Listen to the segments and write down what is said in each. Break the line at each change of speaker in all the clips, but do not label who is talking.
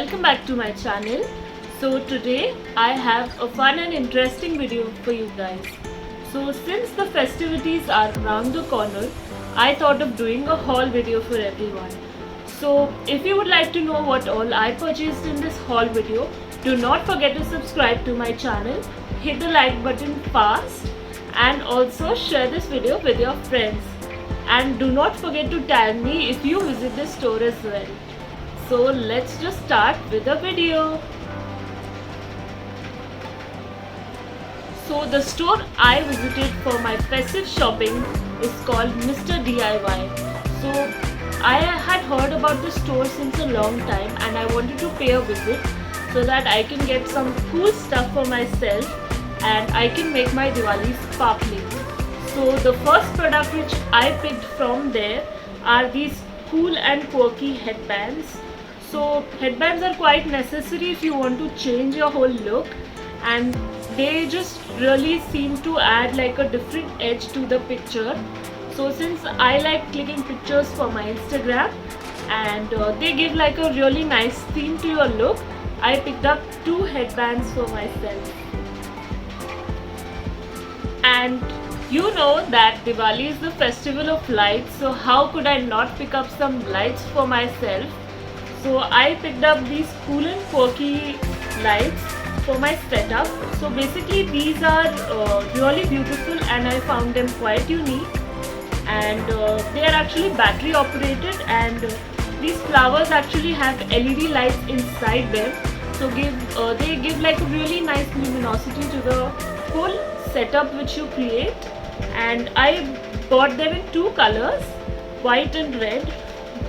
welcome back to my channel. So today I have a fun and interesting video for you guys. So since the festivities are around the corner, I thought of doing a haul video for everyone. So if you would like to know what all I purchased in this haul video, do not forget to subscribe to my channel, hit the like button fast, and also share this video with your friends. And do not forget to tag me if you visit the store as well. So let's just start with the video. So the store I visited for my festive shopping is called Mr. DIY. So I had heard about the store since a long time and I wanted to pay a visit so that I can get some cool stuff for myself and I can make my Diwali sparkling. So the first product which I picked from there are these cool and quirky headbands. So headbands are quite necessary if you want to change your whole look, and they just really seem to add like a different edge to the picture. So since I like clicking pictures for my Instagram and they give like a really nice theme to your look, I picked up 2 headbands for myself. And you know that Diwali is the festival of lights, so how could I not pick up some lights for myself? So I picked up these cool and quirky lights for my setup. So basically these are really beautiful and I found them quite unique, and they are actually battery operated, and these flowers actually have LED lights inside them. So they give like a really nice luminosity to the whole setup which you create. And I bought them in 2 colors, white and red,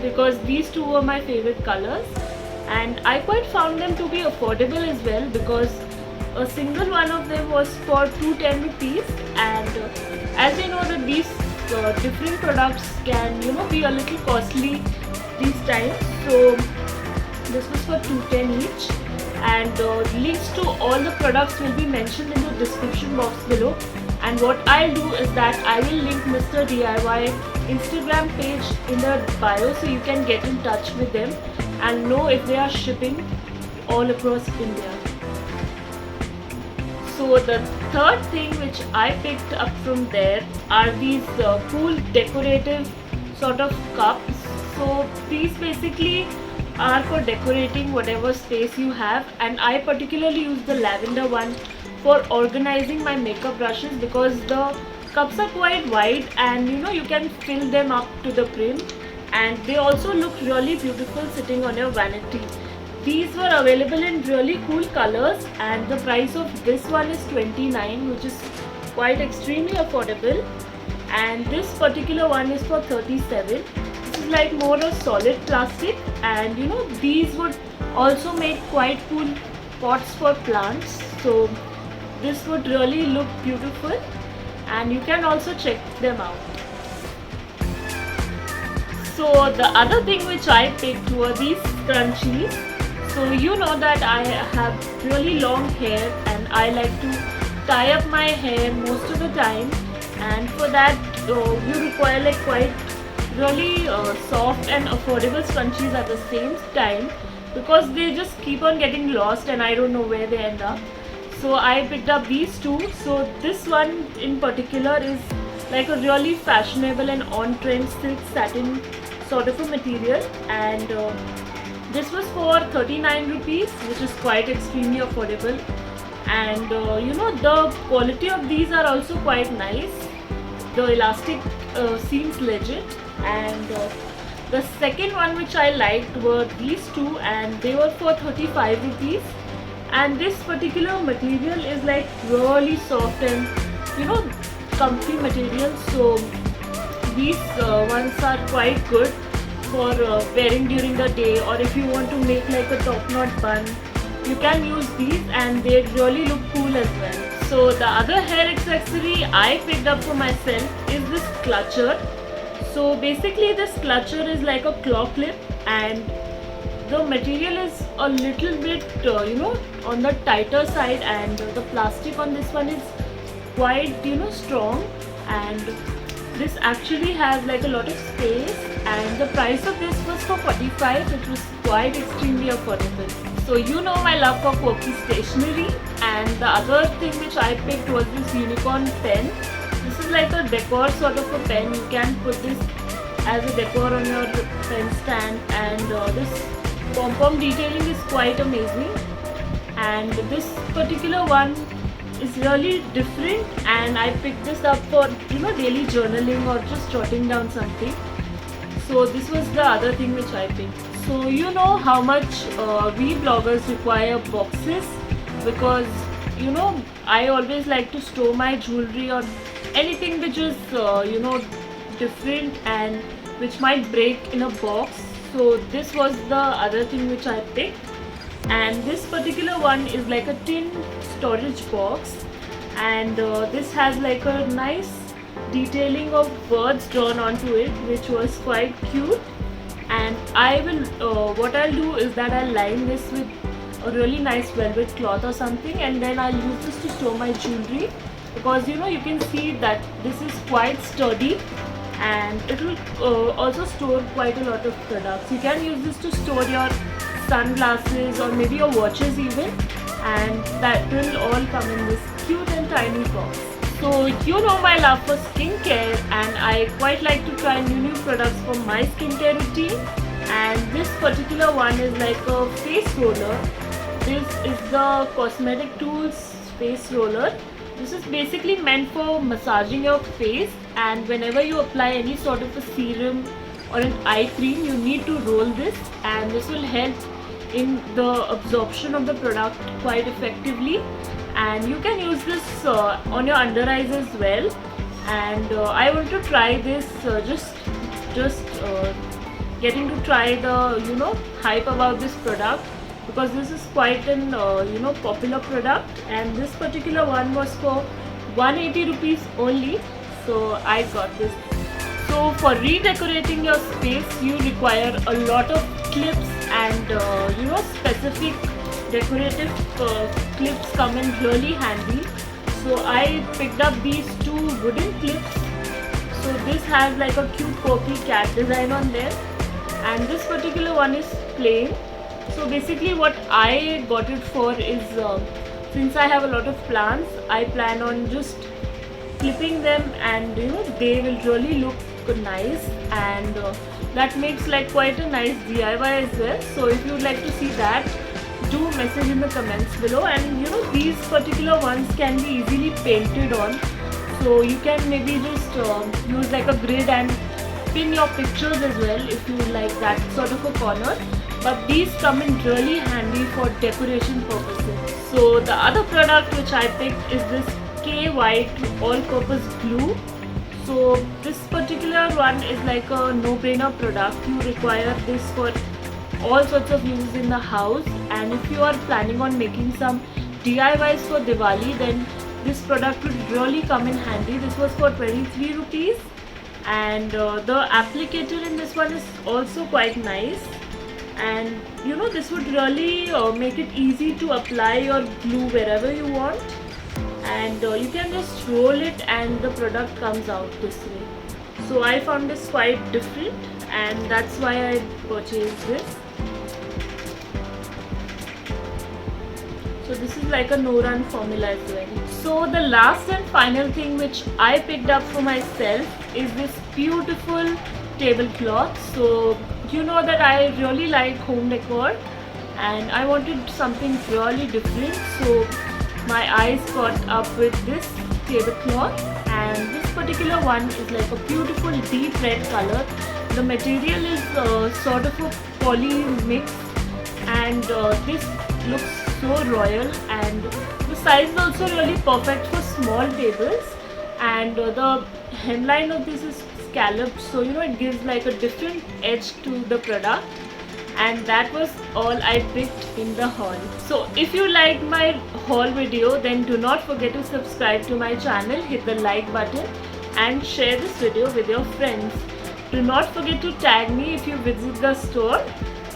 because these 2 were my favorite colors, and I quite found them to be affordable as well, because a single one of them was for 210 rupees, and as you know that these different products can be a little costly these times. So this was for 210 each, and links to all the products will be mentioned in the description box below. And what I'll do is that I will link Mr. DIY Instagram page in the bio, so you can get in touch with them and know if they are shipping all across India. So the third thing which I picked up from there are these cool decorative sort of cups. So these basically are for decorating whatever space you have, and I particularly use the lavender one for organizing my makeup brushes, because the cups are quite wide and you can fill them up to the brim, and they also look really beautiful sitting on your vanity. These were available in really cool colors, and the price of this one is 29, which is quite extremely affordable, and this particular one is for 37. This is like more a solid plastic, and these would also make quite cool pots for plants. So this would really look beautiful, and you can also check them out. So the other thing which I picked were these scrunchies. So you know that I have really long hair and I like to tie up my hair most of the time, and for that you require like quite really soft and affordable scrunchies at the same time, because they just keep on getting lost and I don't know where they end up. So I picked up these 2. So this one in particular is like a really fashionable and on-trend silk satin sort of a material, and this was for 39 rupees, which is quite extremely affordable. And the quality of these are also quite nice. The elastic seems legit, and the second one which I liked were these 2, and they were for 35 rupees. And this particular material is like really soft and comfy material. So these ones are quite good for wearing during the day, or if you want to make like a top knot bun, you can use these and they really look cool as well. So the other hair accessory I picked up for myself is this clutcher. So basically this clutcher is like a claw clip, and the material is a little bit on the tighter side, and the plastic on this one is quite strong, and this actually has like a lot of space, and the price of this was for 45, which was quite extremely affordable. So you know my love for quirky stationery, and the other thing which I picked was this unicorn pen. This is like a decor sort of a pen. You can put this as a decor on your pen stand, and this pom-pom detailing is quite amazing. And this particular one is really different, and I picked this up for daily journaling or just jotting down something. So this was the other thing which I picked. So you know how much we bloggers require boxes, because I always like to store my jewelry or anything which is different and which might break in a box. So this was the other thing which I picked. And this particular one is like a tin storage box, and this has like a nice detailing of birds drawn onto it, which was quite cute. And I will what I'll do is that I'll line this with a really nice velvet cloth or something, and then I'll use this to store my jewelry, because you can see that this is quite sturdy, and it will also store quite a lot of products. You can use this to store your sunglasses or maybe your watches even, and that will all come in this cute and tiny box. So you know my love for skincare, and I quite like to try new products for my skincare routine, and this particular one is like a face roller. This is the Cosmetic Tools face roller. This is basically meant for massaging your face, and whenever you apply any sort of a serum or an eye cream, you need to roll this, and this will help in the absorption of the product quite effectively. And you can use this on your under eyes as well. And I want to try this, just getting to try the hype about this product, because this is quite an popular product, and this particular one was for 180 rupees only, so I got this. So for redecorating your space, you require a lot of clips, and specific decorative clips come in really handy. So I picked up these two wooden clips. So this has like a cute quirky cat design on there, and this particular one is plain. So basically what I got it for is, since I have a lot of plants, I plan on just clipping them, and they will really look nice, and that makes like quite a nice DIY as well. So if you would like to see that, do message in the comments below. And these particular ones can be easily painted on, so you can maybe just use like a grid and pin your pictures as well if you like that sort of a corner. But these come in really handy for decoration purposes. So the other product which I picked is this K-White all-purpose glue. So this particular one is like a no-brainer product. You require this for all sorts of use in the house, and if you are planning on making some DIYs for Diwali, then this product would really come in handy. This was for 23 rupees, and the applicator in this one is also quite nice, and this would really make it easy to apply your glue wherever you want, and you can just roll it and the product comes out this way. So I found this quite different, and that's why I purchased this. So this is like a no-run formula as well. So the last and final thing which I picked up for myself is this beautiful tablecloth. So you know that I really like home decor, and I wanted something really different. So my eyes got up with this tablecloth, and this particular one is like a beautiful deep red color. The material is sort of a poly mix, and this looks so royal, and the size is also really perfect for small tables, and the hemline of this is scalloped, so it gives like a different edge to the product. And that was all I picked in the haul. So if you liked my haul video, then do not forget to subscribe to my channel, hit the like button and share this video with your friends. Do not forget to tag me if you visit the store,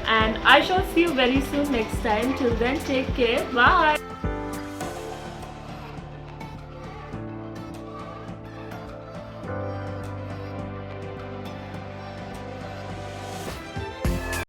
and I shall see you very soon next time. Till then, take care. Bye.